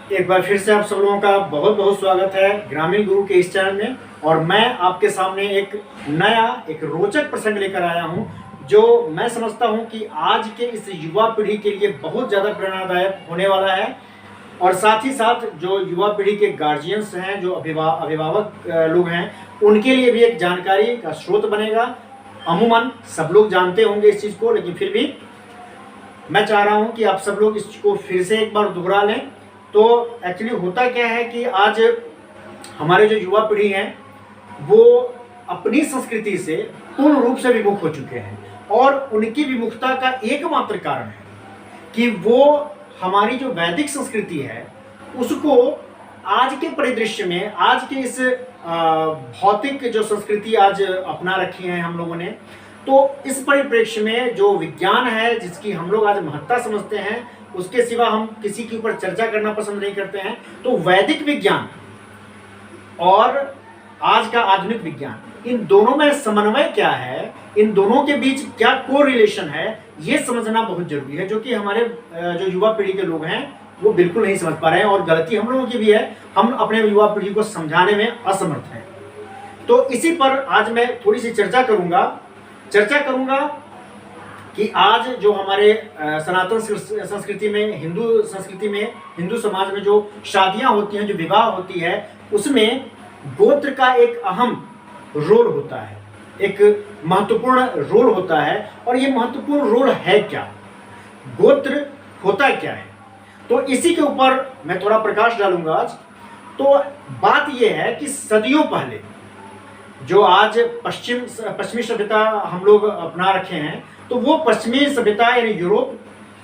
एक बार फिर से आप सब लोगों का बहुत बहुत स्वागत है ग्रामीण गुरु के इस चैनल में। और मैं आपके सामने एक नया एक रोचक प्रसंग लेकर आया हूं, जो मैं समझता हूं कि आज के इस युवा पीढ़ी के लिए बहुत ज़्यादा प्रेरणादायक होने वाला है। और साथ ही साथ जो युवा पीढ़ी के गार्जियंस हैं, जो अभिभावक लोग हैं, उनके लिए भी एक जानकारी का स्रोत बनेगा। अमूमन सब लोग जानते होंगे इस चीज़ को, लेकिन फिर भी मैं चाह रहा हूं कि आप सब लोग इसको फिर से एक बार दोहरा लें। तो एक्चुअली होता क्या है कि आज हमारे जो युवा पीढ़ी हैं वो अपनी संस्कृति से पूर्ण रूप से विमुख हो चुके हैं, और उनकी विमुखता का एकमात्र कारण है कि वो हमारी जो वैदिक संस्कृति है उसको आज के परिदृश्य में, आज के इस भौतिक जो संस्कृति आज अपना रखी है हम लोगों ने, तो इस परिप्रेक्ष्य में जो विज्ञान है जिसकी हम लोग आज महत्ता समझते हैं, उसके सिवा हम किसी के ऊपर चर्चा करना पसंद नहीं करते हैं। तो वैदिक विज्ञान और आज का आधुनिक विज्ञान, इन दोनों में समन्वय क्या है, इन दोनों के बीच क्या को रिलेशन है, ये समझना बहुत जरूरी है, जो कि हमारे जो युवा पीढ़ी के लोग हैं वो बिल्कुल नहीं समझ पा रहे हैं। और गलती हम लोगों की भी है, हम अपने युवा पीढ़ी को समझाने में असमर्थ हैं। तो इसी पर आज मैं थोड़ी सी चर्चा करूंगा कि आज जो हमारे सनातन संस्कृति में, हिंदू संस्कृति में, हिंदू समाज में जो शादियां होती हैं, जो विवाह होती है, उसमें गोत्र का एक अहम रोल होता है, एक महत्वपूर्ण रोल होता है। और ये महत्वपूर्ण रोल है क्या, गोत्र होता क्या है, तो इसी के ऊपर मैं थोड़ा प्रकाश डालूंगा आज। तो बात यह है कि सदियों पहले जो आज पश्चिमी सभ्यता हम लोग अपना रखे हैं, तो वो पश्चिमी सभ्यता यानी यूरोप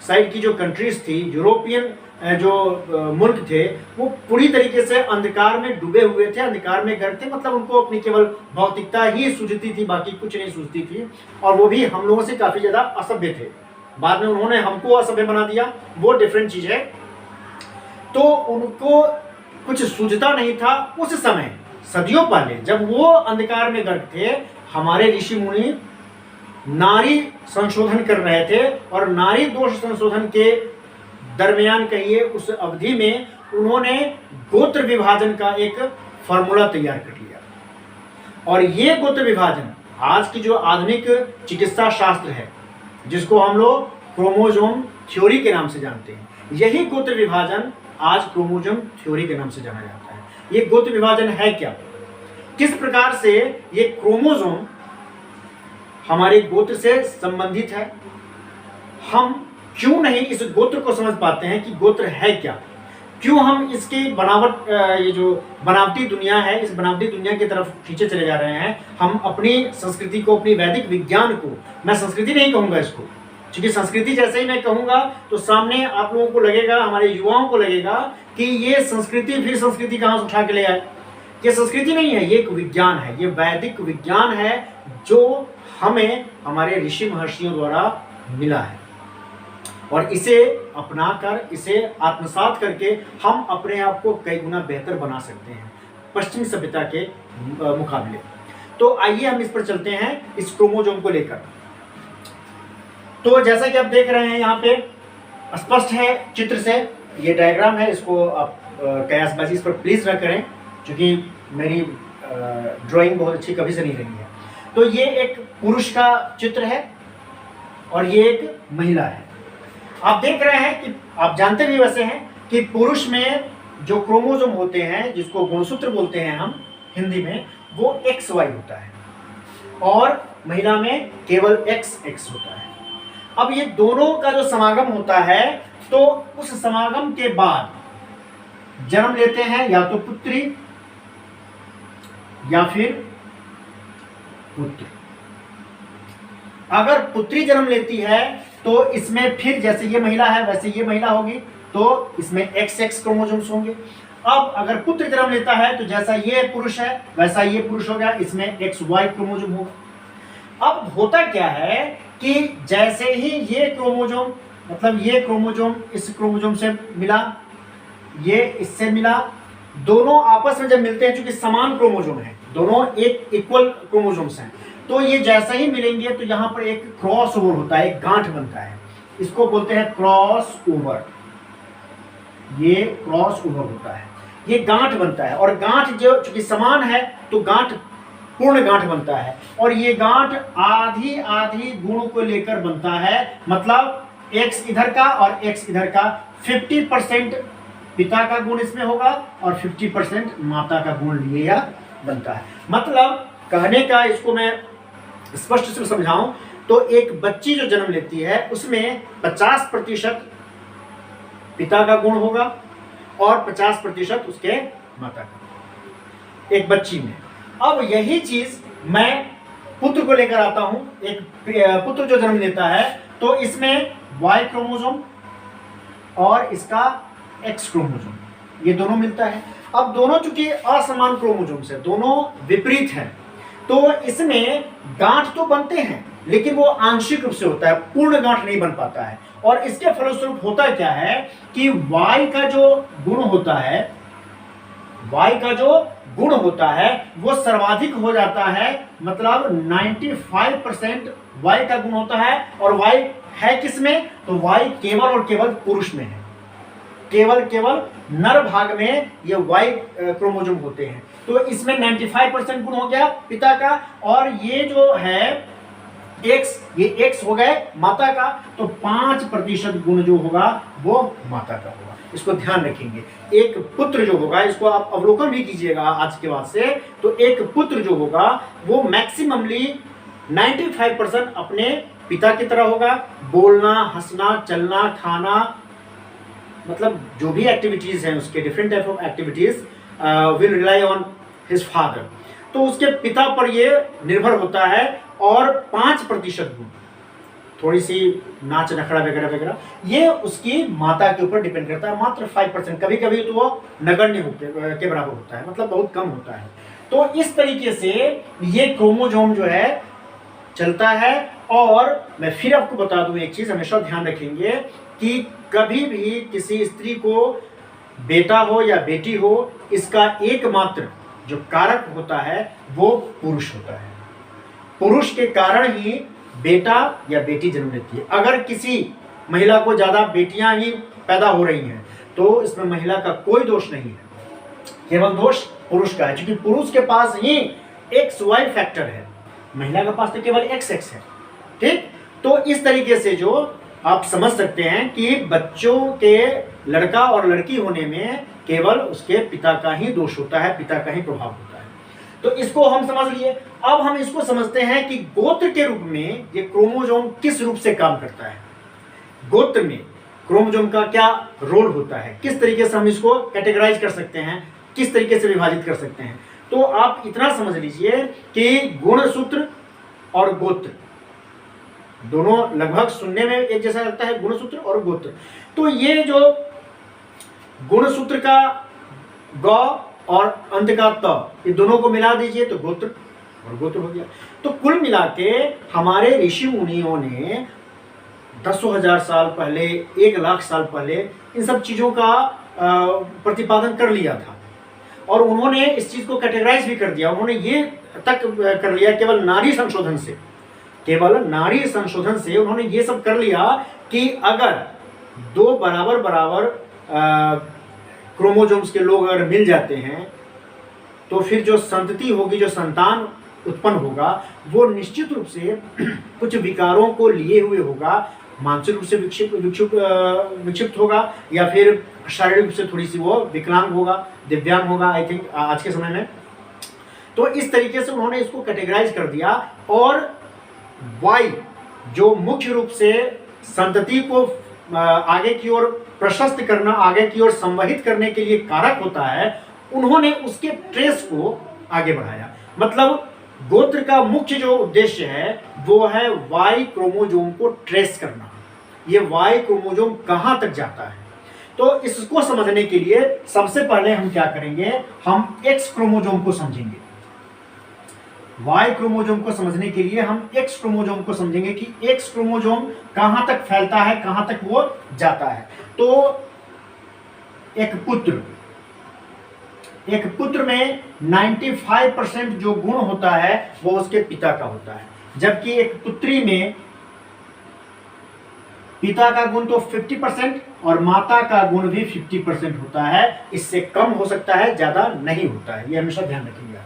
साइड की जो कंट्रीज थी, यूरोपियन जो मुल्क थे, वो पूरी तरीके से अंधकार में डूबे हुए थे, अंधकार में गर्क थे। मतलब उनको अपनी केवल भौतिकता ही सूझती थी, बाकी कुछ नहीं सूझती थी। और वो भी हम लोगों से काफ़ी ज़्यादा असभ्य थे। बाद में उन्होंने हमको असभ्य बना दिया, वो डिफरेंट चीज़ है। तो उनको कुछ सूझता नहीं था उस समय, सदियों पहले जब वो अंधकार में गर्क थे। हमारे ऋषि मुनि नारी संशोधन कर रहे थे, और नारी दोष संशोधन के दरमियान कहिए उस अवधि में उन्होंने गोत्र विभाजन का एक फॉर्मूला तैयार कर लिया। और ये गोत्र विभाजन आज की जो आधुनिक चिकित्सा शास्त्र है, जिसको हम लोग क्रोमोसोम थ्योरी के नाम से जानते हैं, यही गोत्र विभाजन आज क्रोमोसोम थ्योरी के नाम से जाना जाता है। ये गोत्र विभाजन है क्या, किस प्रकार से ये क्रोमोसोम हमारे गोत्र से संबंधित है, हम क्यों नहीं इस गोत्र को समझ पाते हैं कि गोत्र है क्या, क्यों हम इसकी बनावट, ये जो बनावटी दुनिया है, इस बनावटी दुनिया की तरफ खींचे चले जा रहे हैं। हम अपनी संस्कृति को, अपनी वैदिक विज्ञान को, मैं संस्कृति नहीं कहूँगा इसको, क्योंकि संस्कृति जैसे ही मैं कहूँगा तो सामने आप लोगों को लगेगा, हमारे युवाओं को लगेगा कि ये संस्कृति, फिर संस्कृति कहाँ से उठा के ले आए। ये संस्कृति नहीं है, ये एक विज्ञान है, ये वैदिक विज्ञान है, जो हमें हमारे ऋषि महर्षियों द्वारा मिला है। और इसे अपनाकर, इसे आत्मसात करके हम अपने आप को कई गुना बेहतर बना सकते हैं पश्चिमी सभ्यता के मुकाबले। तो आइए हम इस पर चलते हैं, इस क्रोमोसोम को लेकर। तो जैसा कि आप देख रहे हैं यहाँ पे स्पष्ट है चित्र से, ये डायग्राम है, इसको आप कयासबाजी इस पर प्लीज न करें, क्योंकि मेरी ड्राइंग बहुत अच्छी कभी से नहीं रही है। तो ये एक पुरुष का चित्र है और ये एक महिला है। आप देख रहे हैं कि आप जानते भी वैसे हैं कि पुरुष में जो क्रोमोसोम होते हैं, जिसको गुणसूत्र बोलते हैं हम हिंदी में, वो XY होता है, और महिला में केवल XX होता है। अब ये दोनों का जो समागम होता है, तो उस समागम के बाद जन्म लेते हैं या तो पुत्री या फिर पुत्र। अगर पुत्री जन्म लेती है तो इसमें फिर जैसे ये महिला है वैसे ये महिला होगी, तो इसमें XX क्रोमोसोम्स होंगे। अब अगर पुत्र जन्म लेता है तो जैसा ये पुरुष है वैसा ये पुरुष हो गया, इसमें XY क्रोमोसोम होगा। अब होता क्या है कि जैसे ही ये क्रोमोसोम, मतलब ये क्रोमोसोम इस क्रोमोसोम से मिला, ये इससे मिला, दोनों आपस में जब मिलते हैं, चूंकि समान क्रोमोसोम है, दोनों एक इक्वल क्रोमोसोम्स हैं, तो ये जैसे ही मिलेंगे तो यहाँ पर एक क्रॉस ओवर होता है, एक गांठ बनता है, इसको बोलते हैं क्रॉस ओवर। ये क्रॉस ओवर होता है, ये गांठ बनता है। और गांठ जो चूंकि समान है तो गांठ पूर्ण गांठ बनता है, और ये गांठ आधी आधी गुण को लेकर बनता है। मतलब x इधर का और x इधर का, 50% पिता का गुण इसमें होगा और 50% माता का गुण लिए या बनता है। मतलब कहने का, इसको मैं स्पष्ट से समझाऊं तो एक बच्ची जो जन्म लेती है उसमें 50% पिता का गुण होगा और 50% उसके माता का, एक बच्ची में। अब यही चीज मैं पुत्र को लेकर आता हूं। एक पुत्र जो जन्म लेता है तो इसमें Y क्रोमोसोम और इसका X क्रोमोसोम, ये दोनों मिलता है। अब दोनों चूंकि असमान क्रोमोसोम से, दोनों विपरीत हैं, तो इसमें गांठ तो बनते हैं लेकिन वो आंशिक रूप से होता है, पूर्ण गांठ नहीं बन पाता है। और इसके फलस्वरूप होता क्या है कि Y का जो गुण होता है, Y का जो गुण होता है वो सर्वाधिक हो जाता है। मतलब 95% Y का गुण होता है, और Y है किसमें, तो Y केवल और केवल पुरुष में है, केवल नर भाग में ये Y क्रोमोसोम होते हैं। तो इसमें 95% गुण हो गया पिता का, और ये जो है X, ये X हो गए माता का, तो 5% गुण जो होगा वो माता का होगा। इसको ध्यान रखेंगे। एक पुत्र जो होगा, इसको आप अवलोकन भी कीजिएगा आज के बाद से, तो एक पुत्र जो होगा वो मैक्सिममली 95% अपने पिता की तरह होगा। बोलना, हंसना, चलना, खाना, मतलब जो भी एक्टिविटीज हैं उसके, different type of activities will rely on his father, तो उसके पिता पर ये निर्भर होता है। और 5% गुण, थोड़ी सी नाच नखड़ा वगैरह वगैरह, ये उसकी माता के ऊपर डिपेंड करता है। मात्र 5%, कभी कभी तो वो नगण्य के बराबर होता है, मतलब बहुत कम होता है। तो इस तरीके से ये क्रोमोसोम जो है चलता है। और मैं फिर आपको बता दूं एक चीज, हमेशा ध्यान रखेंगे कि कभी भी किसी स्त्री को बेटा हो या बेटी हो, इसका एकमात्र जो कारक होता है वो पुरुष होता है। पुरुष के कारण ही बेटा या बेटी जन्म लेती है। अगर किसी महिला को ज्यादा बेटियां ही पैदा हो रही हैं तो इसमें महिला का कोई दोष नहीं है, केवल दोष पुरुष का है, क्योंकि पुरुष के पास ही XY फैक्टर है, महिला के पास तो केवल XX है। ठीक, तो इस तरीके से जो आप समझ सकते हैं कि बच्चों के लड़का और लड़की होने में केवल उसके पिता का ही दोष होता है, पिता का ही प्रभाव होता है। तो इसको हम समझ लिए। अब हम इसको समझते हैं कि गोत्र के रूप में ये क्रोमोसोम किस रूप से काम करता है, गोत्र में क्रोमोसोम का क्या रोल होता है, किस तरीके से हम इसको कैटेगराइज कर सकते हैं, किस तरीके से विभाजित कर सकते हैं। तो आप इतना समझ लीजिए कि गुणसूत्र और गोत्र दोनों लगभग सुनने में एक जैसा लगता है, गुणसूत्र और गोत्र। तो ये जो गुणसूत्र का ग और अंत का त, ये दोनों को मिला दीजिए तो गोत्र और गोत्र हो गया। तो कुल मिला के हमारे ऋषि मुनियों ने 10,000 साल पहले, 1,00,000 साल पहले इन सब चीजों का प्रतिपादन कर लिया था, और उन्होंने इस चीज को कैटेगराइज भी कर दिया। उन्होंने ये तक कर लिया, केवल नारी संशोधन से, केवल नारी संशोधन से उन्होंने ये सब कर लिया कि अगर दो बराबर बराबर क्रोमोसोम्स के लोग अगर मिल जाते हैं तो फिर जो संतति होगी, जो संतान उत्पन्न होगा, वो निश्चित रूप से कुछ विकारों को लिए हुए होगा, मानसिक रूप से विक्षिप्त होगा, या फिर शारीरिक रूप से थोड़ी सी वो विकलांग होगा, दिव्यांग होगा, आई थिंक आज के समय में। तो इस तरीके से उन्होंने इसको कैटेगराइज कर दिया। और Y जो मुख्य रूप से संतति को आगे की ओर प्रशस्त करना, आगे की ओर संवहित करने के लिए कारक होता है, उन्होंने उसके ट्रेस को आगे बढ़ाया। मतलब गोत्र का मुख्य जो उद्देश्य है वो है Y क्रोमोसोम को ट्रेस करना, ये Y क्रोमोसोम कहां तक जाता है। तो इसको समझने के लिए सबसे पहले हम क्या करेंगे, हम X क्रोमोसोम को समझेंगे। Y क्रोमोसोम को समझने के लिए हम X क्रोमोसोम को समझेंगे कि X क्रोमोसोम कहां तक फैलता है, कहां तक वो जाता है। तो एक पुत्र में 95% जो गुण होता है वो उसके पिता का होता है, जबकि एक पुत्री में पिता का गुण तो 50% और माता का गुण भी 50% होता है, इससे कम हो सकता है, ज्यादा नहीं होता है, ये हमेशा ध्यान रखिएगा।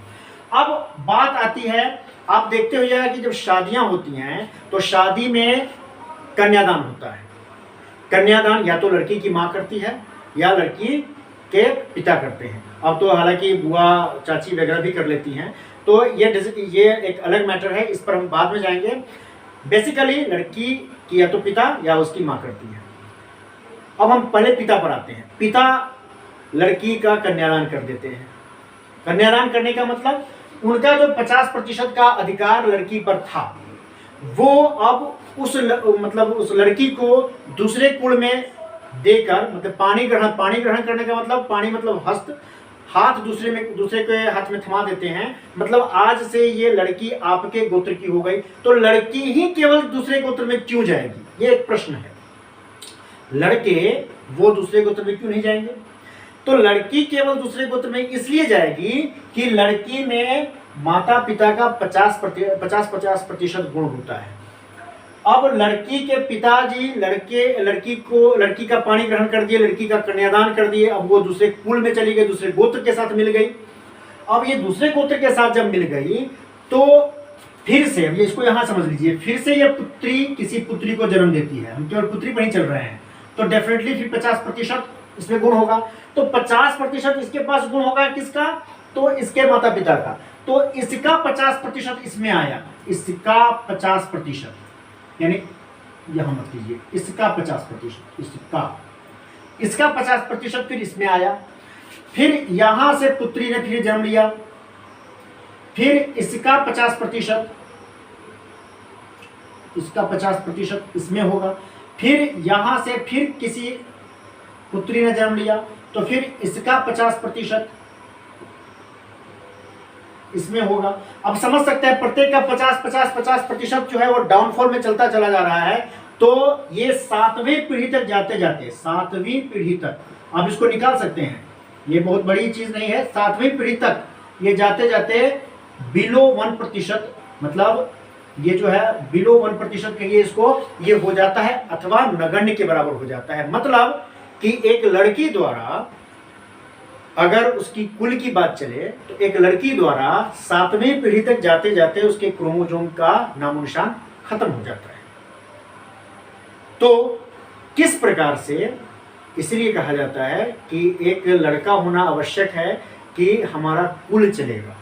अब बात आती है, आप देखते होइएगा कि जब शादियां होती हैं तो शादी में कन्यादान होता है। कन्यादान या तो लड़की की माँ करती है या लड़की के पिता करते हैं। अब तो हालांकि बुआ चाची वगैरह भी कर लेती हैं, तो ये एक अलग मैटर है, इस पर हम बाद में जाएंगे। बेसिकली लड़की की या तो पिता या उसकी माँ करती है। अब हम पहले पिता पर आते हैं। पिता लड़की का कन्यादान कर देते हैं। कन्यादान करने का मतलब उनका जो 50% का अधिकार लड़की पर था, वो अब उस लड़की को दूसरे कुल में देकर, मतलब पाणी ग्रहण करने का मतलब, पाणी मतलब हस्त, हाथ दूसरे के हाथ में थमा देते हैं, मतलब आज से ये लड़की आपके गोत्र की हो गई, तो लड़की ही केवल दूसरे गोत्र में क्यों जाएगी, ये एक प्रश्न है। लड़के वो दूसरे गोत्र में क्यों नहीं जाएंगे? तो लड़की केवल दूसरे गोत्र में इसलिए जाएगी कि लड़की में माता पिता का 50% गुण होता है। अब लड़की के पिताजी लड़की का पाणी ग्रहण कर दिए, लड़की का कन्यादान कर दिए, अब वो दूसरे कुल में चली गई, दूसरे गोत्र के साथ मिल गई। अब ये दूसरे गोत्र के साथ जब मिल गई तो फिर से, अब ये इसको यहां समझ लीजिए, फिर से ये पुत्री किसी पुत्री को जन्म देती है। हम केवल पुत्री पर ही चल रहे हैं, तो डेफिनेटली फिर 50% इसमें गुण होगा। तो 50% इसके पास गुण होगा, किसका? तो इसके माता पिता का। तो इसका 50% इसमें आया, इसका 50%, यानी यहां मत कीजिए, इसका 50%, इसका 50% फिर इसमें आया। फिर यहां से पुत्री ने फिर जन्म लिया, फिर इसका 50%, इसका 50% इसमें होगा। फिर यहां से फिर किसी पुत्री ने जन्म लिया, तो फिर इसका 50% इसमें होगा। अब समझ सकते हैं प्रत्येक का 50% जो है वो डाउनफॉल में चलता चला जा रहा है। तो ये 7वीं पीढ़ी तक जाते जाते, 7वीं पीढ़ी तक आप इसको निकाल सकते हैं, ये बहुत बड़ी चीज नहीं है। 7वीं पीढ़ी तक ये जाते जाते बिलो 1%, मतलब ये जो है बिलो 1% कहिए इसको, ये हो जाता है अथवा नगण्य के बराबर हो जाता है। मतलब कि एक लड़की द्वारा, अगर उसकी कुल की बात चले, तो एक लड़की द्वारा 7वीं पीढ़ी तक जाते जाते उसके क्रोमोसोम का नामो निशान खत्म हो जाता है। तो किस प्रकार से, इसलिए कहा जाता है कि एक लड़का होना आवश्यक है कि हमारा कुल चलेगा,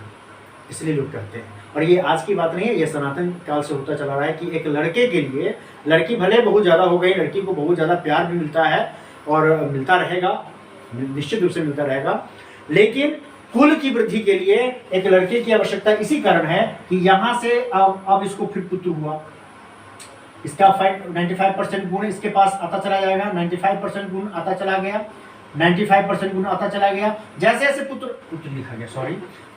इसलिए लोग कहते हैं। और ये आज की बात नहीं है, ये सनातन काल से होता चला रहा है कि एक लड़के के लिए, लड़की भले बहुत ज़्यादा हो गई, लड़की को बहुत ज़्यादा प्यार भी मिलता है और मिलता रहेगा, निश्चित रूप से मिलता रहेगा, लेकिन कुल की वृद्धि के लिए एक लड़के की आवश्यकता इसी कारण है कि यहां से अब इसको फिर पुत्र हुआ, इसका 95% गुण इसके पास आता चला जाएगा, 95% गुण आता चला गया, 95% गुण आता चला गया। जैसे जैसे पुत्र लिखा गया, सॉरी,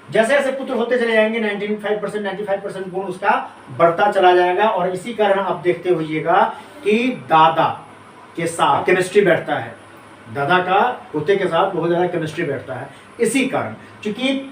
जैसे जैसे पुत्र होते चले जाएंगे 95% गुण उसका बढ़ता चला जाएगा। और इसी कारण आप देखते होइएगा कि दादा के साथ केमिस्ट्री बैठता है, दादा का पोते के साथ बहुत ज़्यादा केमिस्ट्री बैठता है, इसी कारण। चूंकि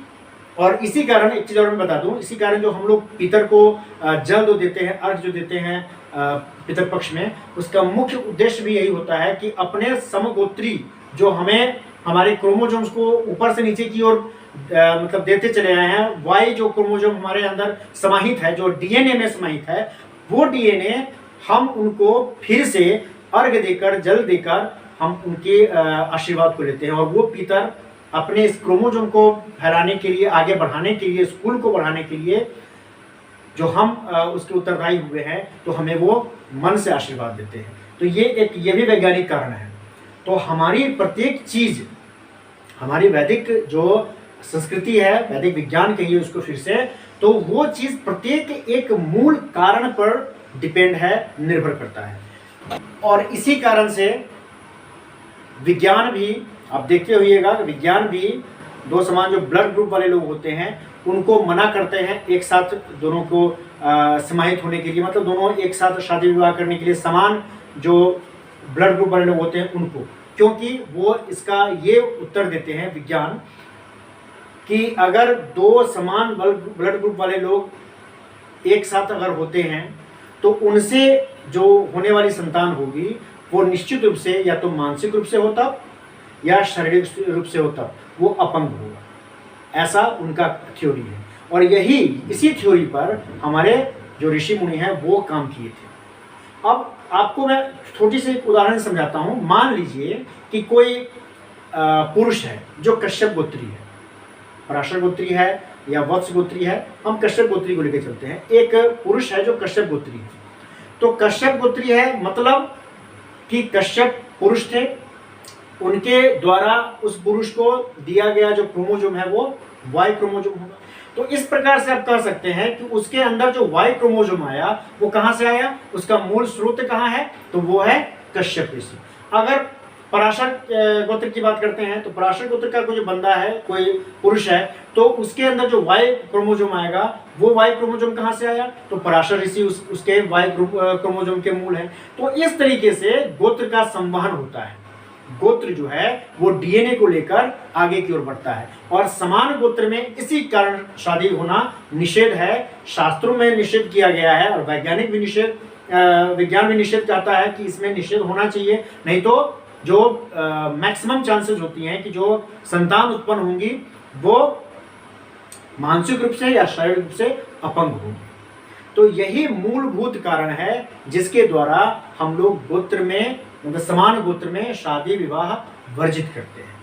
और इसी कारण एक चीज़ और मैं बता दूं, इसी कारण जो हम लोग पितर को जल जो देते हैं, अर्घ जो देते हैं पितर पक्ष में, उसका मुख्य उद्देश्य भी यही होता है कि अपने समगोत्री जो हमें हमारे क्रोमोसोम्स को ऊपर से नीचे की ओर मतलब देते चले आए हैं, वाई जो क्रोमोसोम हमारे अंदर समाहित है, जो डीएनए में समाहित है, वो डीएनए हम उनको फिर से अर्घ देकर, जल देकर हम उनके आशीर्वाद को लेते हैं। और वो पितर अपने इस क्रोमोसोम को फैलाने के लिए, आगे बढ़ाने के लिए, स्कूल को बढ़ाने के लिए जो हम उसके उत्तरदायी हुए हैं, तो हमें वो मन से आशीर्वाद देते हैं। तो ये भी वैज्ञानिक कारण है। तो हमारी प्रत्येक चीज, हमारी वैदिक जो संस्कृति है, वैदिक विज्ञान कहिए उसको फिर से, तो वो चीज प्रत्येक एक मूल कारण पर डिपेंड है, निर्भर करता है। और इसी कारण से विज्ञान भी, आप देखते होइएगा, विज्ञान भी दो समान जो ब्लड ग्रुप वाले लोग होते हैं उनको मना करते हैं एक साथ दोनों को समाहित होने के लिए, मतलब दोनों एक साथ शादी विवाह करने के लिए, समान जो ब्लड ग्रुप वाले लोग होते हैं उनको, क्योंकि वो इसका ये उत्तर देते हैं विज्ञान कि अगर दो समान ब्लड ग्रुप वाले लोग एक साथ अगर होते हैं तो उनसे जो होने वाली संतान होगी वो निश्चित रूप से या तो मानसिक रूप से हो तब या शारीरिक रूप से हो तब वो अपंग होगा। ऐसा उनका थ्योरी है और यही इसी थ्योरी पर हमारे जो ऋषि मुनि हैं वो काम किए थे। अब आपको मैं छोटी सी एक उदाहरण समझाता हूँ। मान लीजिए कि कोई पुरुष है जो कश्यप गोत्री है, पराशर गोत्री है या वत्स गोत्री है, हम कश्यप गोत्री को लेकर चलते हैं। एक पुरुष है जो कश्यप गोत्री है, तो कश्यप गोत्री है मतलब कि कश्यप पुरुष थे, उनके द्वारा उस पुरुष को दिया गया जो क्रोमोजोम है वो वाई क्रोमोजोम होगा। तो इस प्रकार से आप कह सकते हैं कि उसके अंदर जो वाई क्रोमोजोम आया वो कहाँ से आया, उसका मूल स्रोत कहाँ है, तो वो है कश्यप ऋषि। अगर पराशर गोत्र की बात करते हैं तो पराशर गोत्र का कोई जो बंदा है, कोई पुरुष है, तो उसके अंदर जो वाई क्रोमोजोम आएगा वो वाई क्रोमोजोम कहाँ से आया, तो पराशर ऋषि उसके वाई क्रोमोजोम के मूल है। तो इस तरीके से गोत्र का संवहन होता है। गोत्र जो है वो डीएनए को लेकर आगे की ओर बढ़ता है और समान गोत्र में इसी कारण शादी होना निषेध है, शास्त्रों में निषेध किया गया है और वैज्ञानिक भी विज्ञान भी निषेध करता है कि इसमें निषेध होना चाहिए, नहीं तो जो मैक्सिमम चांसेस होती हैं कि जो संतान उत्पन्न होंगी वो मानसिक रूप से या शारीरिक रूप से अपंग होंगी। तो यही मूलभूत कारण है जिसके द्वारा हम लोग गोत्र में, मतलब समान गोत्र में शादी विवाह वर्जित करते हैं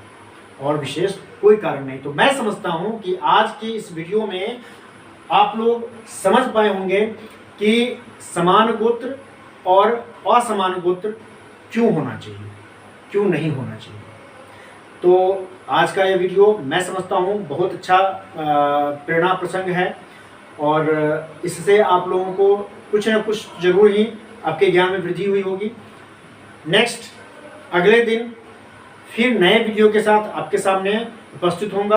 और विशेष कोई कारण नहीं। तो मैं समझता हूं कि आज की इस वीडियो में आप लोग समझ पाए होंगे कि समान गोत्र और असमान गोत्र क्यों होना चाहिए, क्यों नहीं होना चाहिए। तो आज का ये वीडियो मैं समझता हूँ बहुत अच्छा प्रेरणा प्रसंग है और इससे आप लोगों को कुछ न कुछ जरूर ही आपके ज्ञान में वृद्धि हुई होगी। नेक्स्ट अगले दिन फिर नए वीडियो के साथ आपके सामने उपस्थित होऊंगा।